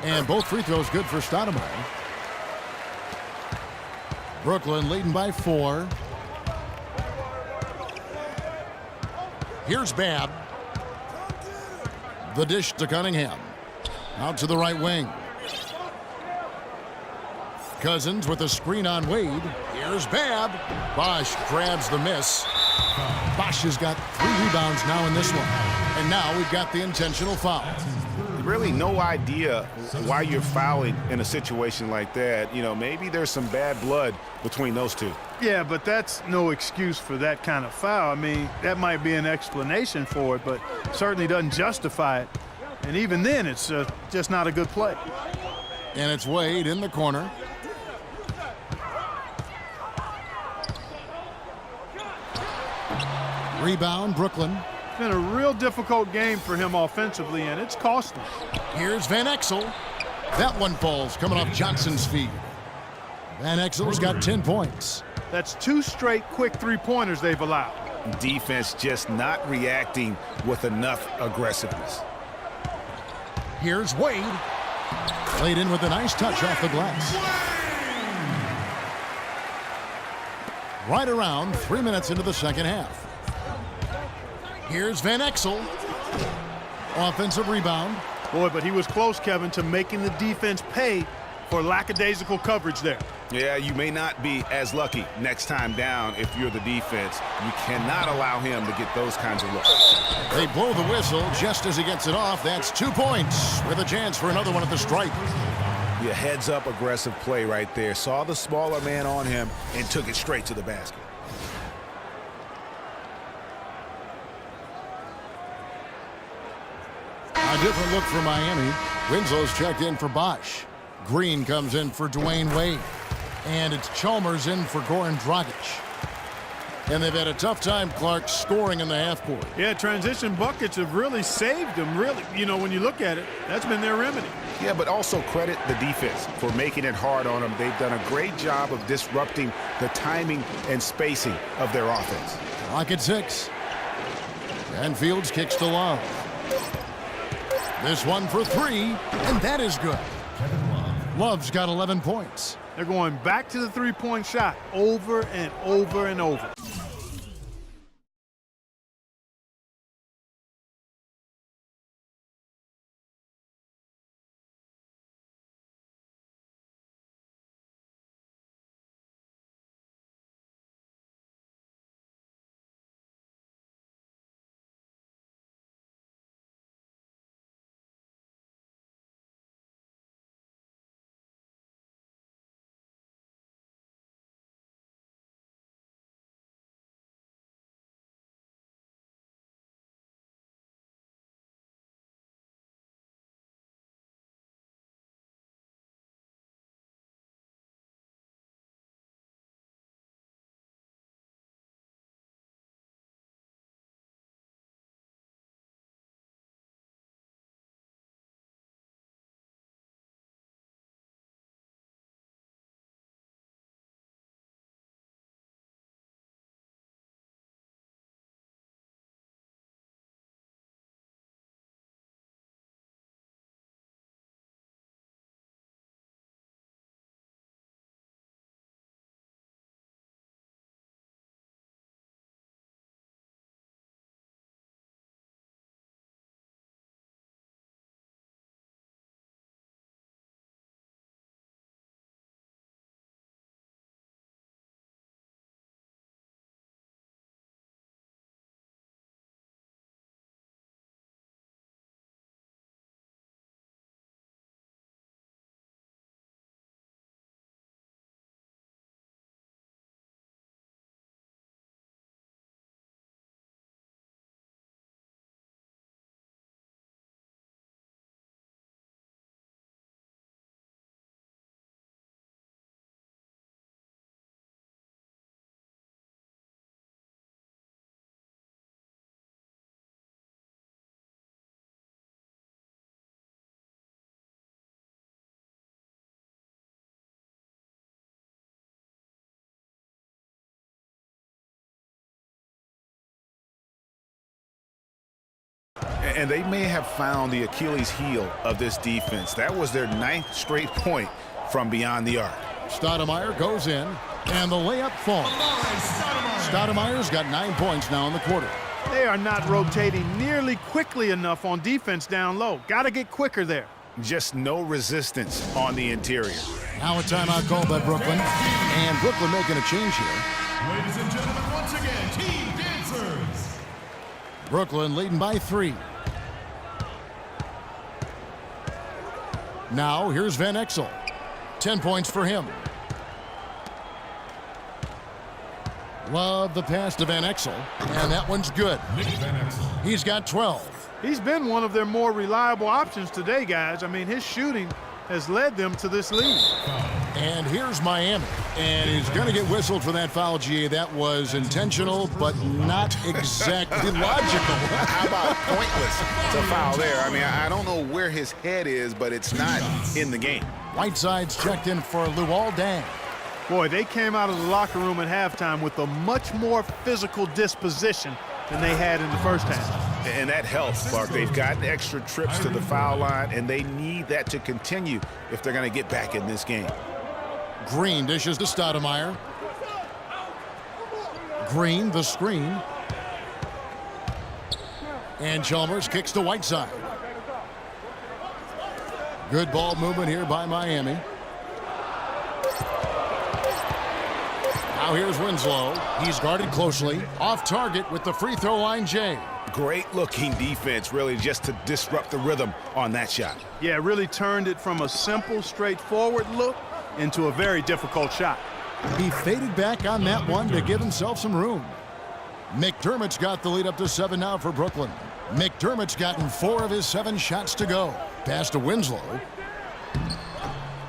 And both free throws good for Stoudemire. Brooklyn leading by 4. Here's Babb. The dish to Cunningham. Out to the right wing. Cousins with a screen on Wade. Here's Babb. Bosch grabs the miss. Bosch has got 3 rebounds now in this one. And now we've got the intentional foul. Really no idea why you're fouling in a situation like that. You know, maybe there's some bad blood between those two. Yeah, but that's no excuse for that kind of foul. I mean, that might be an explanation for it, but certainly doesn't justify it. And even then, it's just not a good play. And it's Wade in the corner. Rebound, Brooklyn. It's been a real difficult game for him offensively, and it's cost him. Here's Van Exel. That one falls coming off Johnson's feet. Van Exel's got 10 points. That's 2 straight quick three-pointers they've allowed. Defense just not reacting with enough aggressiveness. Here's Wade. Played in with a nice touch off the glass. Right around 3 minutes into the second half. Here's Van Exel. Offensive rebound. Boy, but he was close, Kevin, to making the defense pay for lackadaisical coverage there. Yeah, you may not be as lucky next time down if you're the defense. You cannot allow him to get those kinds of looks. They blow the whistle just as he gets it off. That's 2 points with a chance for another one at the stripe. Yeah, heads-up aggressive play right there. Saw the smaller man on him and took it straight to the basket. A different look for Miami. Winslow's checked in for Bosch. Green comes in for Dwayne Wade. And it's Chalmers in for Goran Dragic. And they've had a tough time, Clark, scoring in the half court. Yeah, transition buckets have really saved them, really. You know, when you look at it, that's been their remedy. Yeah, but also credit the defense for making it hard on them. They've done a great job of disrupting the timing and spacing of their offense. Clock at 6. And Fields kicks to Love. This one for 3, and that is good. Love's got 11 points. They're going back to the three-point shot over and over and over. And they may have found the Achilles heel of this defense. That was their 9th straight point from beyond the arc. Stoudemire goes in, and the layup falls. Stoudemire's got 9 points now in the quarter. They are not rotating nearly quickly enough on defense down low. Got to get quicker there. Just no resistance on the interior. Now a timeout called by Brooklyn, and Brooklyn making a change here. Ladies and gentlemen, once again, Team Dancers. Brooklyn leading by 3. Now here's Van Exel. 10 points for him. Love the pass to Van Exel, and that one's good. He's got 12. He's been one of their more reliable options today, guys. I mean, his shooting has led them to this lead. And here's Miami, and he's going to get whistled for that foul, GA. That was intentional, but not exactly logical. How about pointless to foul there? I mean, I don't know where his head is, but it's not in the game. Whiteside's checked in for Luol Deng. Boy, they came out of the locker room at halftime with a much more physical disposition than they had in the first half. And that helps, Clark. They've got extra trips to the foul line, and they need that to continue if they're going to get back in this game. Green dishes to Stoudemire. Green, the screen. And Chalmers kicks to Whiteside. Good ball movement here by Miami. Now here's Winslow. He's guarded closely. Off target with the free throw line, Jay. Great looking defense, really, just to disrupt the rhythm on that shot. Yeah, really turned it from a simple, straightforward look into a very difficult shot. He faded back on that one to give himself some room. McDermott's got the lead up to 7 now for Brooklyn. McDermott's gotten 4 of his 7 shots to go. Pass to Winslow.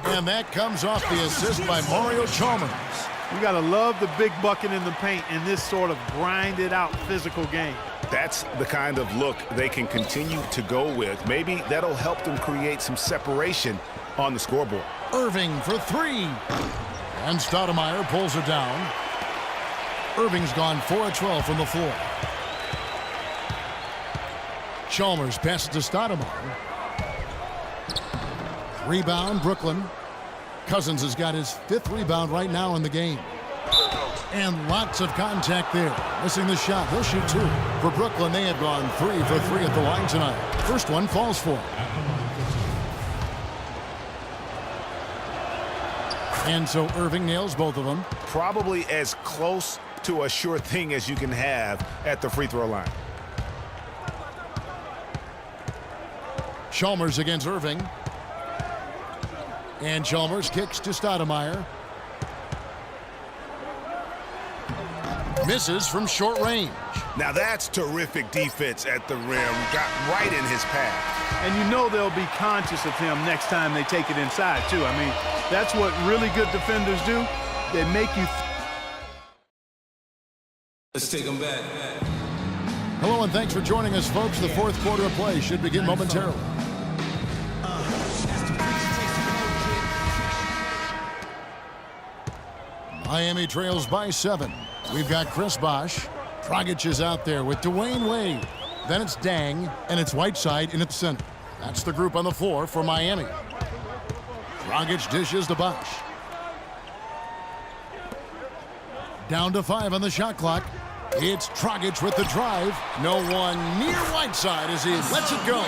And that comes off the assist by Mario Chalmers. You got to love the big bucket in the paint in this sort of grinded-out physical game. That's the kind of look they can continue to go with. Maybe that'll help them create some separation on the scoreboard. Irving for 3. And Stoudemire pulls it down. Irving's gone 4 of 12 from the floor. Chalmers passes to Stoudemire. Rebound, Brooklyn. Cousins has got his 5th rebound right now in the game. And lots of contact there. Missing the shot. He'll shoot 2. For Brooklyn, they have gone 3 for 3 at the line tonight. First one falls for him. And so Irving nails both of them. Probably as close to a sure thing as you can have at the free throw line. Chalmers against Irving. And Chalmers kicks to Stoudemire. Misses from short range. Now that's terrific defense at the rim. Got right in his path. And you know they'll be conscious of him next time they take it inside, too. I mean, that's what really good defenders do. They make you... Let's take them back. Hello and thanks for joining us, folks. The 4th quarter of play should begin momentarily. Miami trails by 7. We've got Chris Bosh. Dragic is out there with Dwayne Wade. Then it's Deng, and it's Whiteside in its center. That's the group on the floor for Miami. Dragic dishes to Bosh. Down to 5 on the shot clock. It's Dragic with the drive. No one near Whiteside as he lets it go.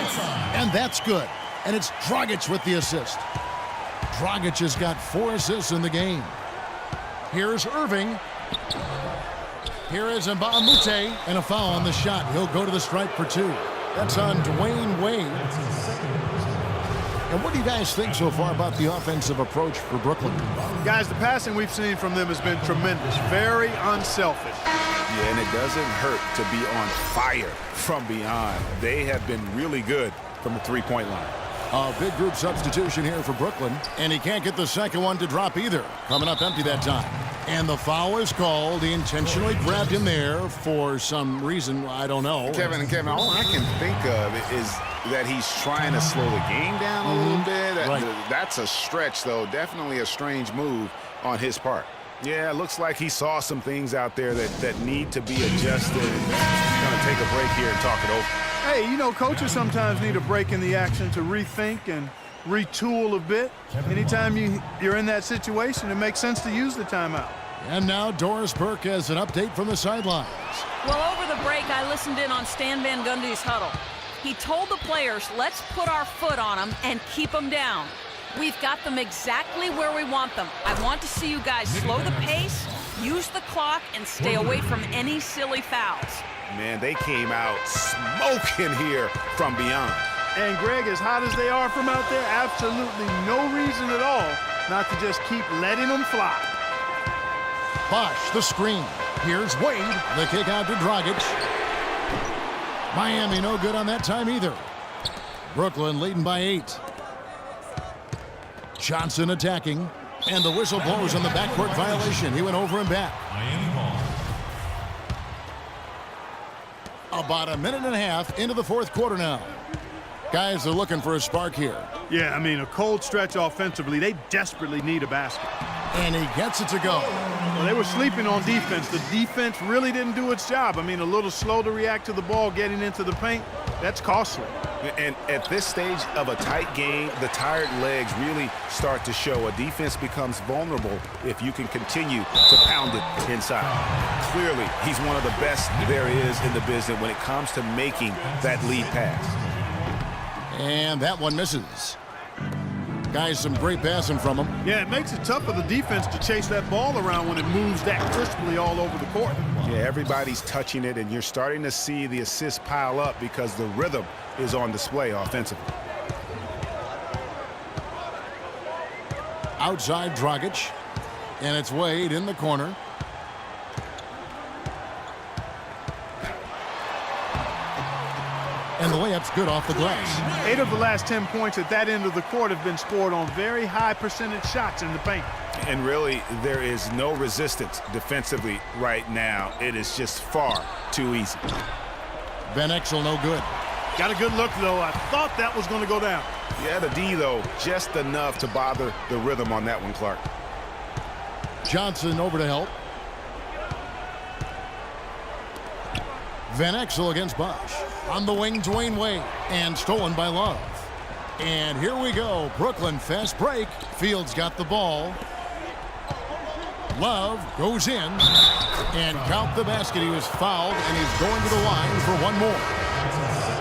And that's good. And it's Dragic with the assist. Dragic has got 4 assists in the game. Here's Irving. Here is Mbamute, and a foul on the shot. He'll go to the stripe for 2. That's on Dwayne Wade. And what do you guys think so far about the offensive approach for Brooklyn? Guys, the passing we've seen from them has been tremendous. Very unselfish. Yeah, and it doesn't hurt to be on fire from beyond. They have been really good from the three-point line. A big group substitution here for Brooklyn, and he can't get the second one to drop either. Coming up empty that time. And the foul is called. He intentionally grabbed him there for some reason, I don't know. Kevin, all I can think of is that he's trying to slow the game down a little bit. That's a stretch, though. Definitely a strange move on his part. Yeah, it looks like he saw some things out there that need to be adjusted. He's going to take a break here and talk it over. Hey, you know, coaches sometimes need a break in the action to rethink and retool a bit. Anytime you're in that situation, it makes sense to use the timeout. And now Doris Burke has an update from the sidelines. Well, over the break, I listened in on Stan Van Gundy's huddle. He told the players, let's put our foot on them and keep them down. We've got them exactly where we want them. I want to see you guys slow the pace, use the clock, and stay away from any silly fouls. Man, they came out smoking here from beyond. And Greg, as hot as they are from out there, absolutely no reason at all not to just keep letting them fly. Bosch, the screen. Here's Wade. The kick out to Dragic. Miami no good on that time either. Brooklyn leading by 8. Johnson attacking. And the whistle blows on the backcourt violation. He went over and back. Miami ball. About a minute and a half into the fourth quarter now. Guys are looking for a spark here. Yeah, I mean, a cold stretch offensively. They desperately need a basket. And he gets it to go. Well, they were sleeping on defense. The defense really didn't do its job. I mean, a little slow to react to the ball getting into the paint. That's costly. And at this stage of a tight game, the tired legs really start to show. A defense becomes vulnerable if you can continue to pound it inside. Clearly, he's one of the best there is in the business when it comes to making that lead pass. And that one misses. Guys, some great passing from him. Yeah, it makes it tough for the defense to chase that ball around when it moves that crisply all over the court. Yeah, everybody's touching it, and you're starting to see the assists pile up because the rhythm is on display offensively. Outside Dragic. And it's Wade in the corner. And the layup's good off the glass. 8 of the last 10 points at that end of the court have been scored on very high percentage shots in the paint. And really, there is no resistance defensively right now. It is just far too easy. Van Exel no good. Got a good look, though. I thought that was going to go down. Yeah, the D, though, just enough to bother the rhythm on that one, Clark. Johnson over to help. Van Exel against Bosch. On the wing, Dwayne Wade. And stolen by Love. And here we go. Brooklyn fast break. Fields got the ball. Love goes in. And count the basket. He was fouled, and he's going to the line for one more.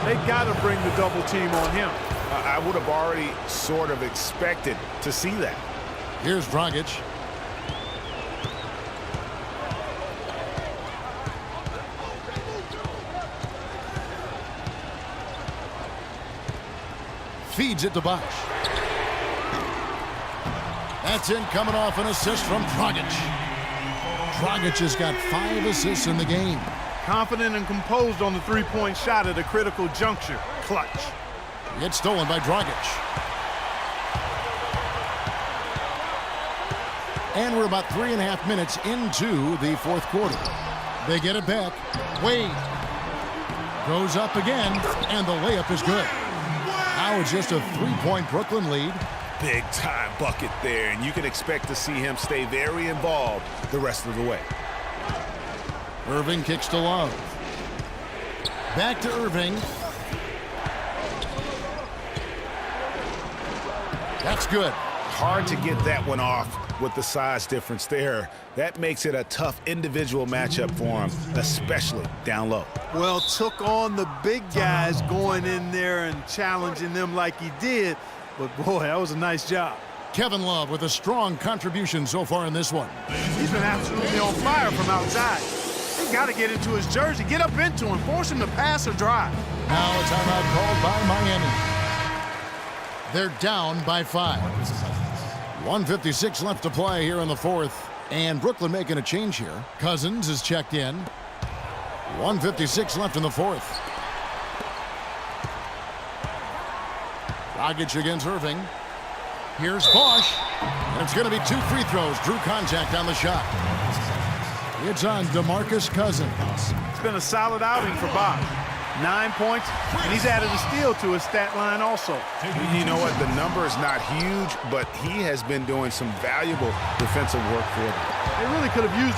They got to bring the double team on him. I would have already sort of expected to see that. Here's Dragic. Feeds it to Bosch. That's in, coming off an assist from Dragic. Dragic has got 5 assists in the game. Confident and composed on the three-point shot at a critical juncture. Clutch. It's stolen by Dragic. And we're about 3.5 minutes into the fourth quarter. They get it back. Wade goes up again, and the layup is good. Now it's just a 3-point Brooklyn lead. Big time bucket there, and you can expect to see him stay very involved the rest of the way. Irving kicks to Love. Back to Irving. That's good. Hard to get that one off with the size difference there. That makes it a tough individual matchup for him, especially down low. Well, took on the big guys going in there and challenging them like he did. But, boy, that was a nice job. Kevin Love with a strong contribution so far in this one. He's been absolutely on fire from outside. They got to get into his jersey, get up into him, force him to pass or drive. Now a timeout called by Miami. They're down by 5. 1:56 left to play here in the fourth. And Brooklyn making a change here. Cousins is checked in. 1:56 left in the fourth. Dragic against Irving. Here's Bosch. And it's going to be 2 free throws. Drew contact on the shot. It's on DeMarcus Cousins. It's been a solid outing for Bob. 9 points, and he's added a steal to his stat line also. You know what? The number is not huge, but he has been doing some valuable defensive work for them. They really could have used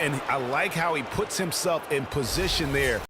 it. and I like how he puts himself in position there.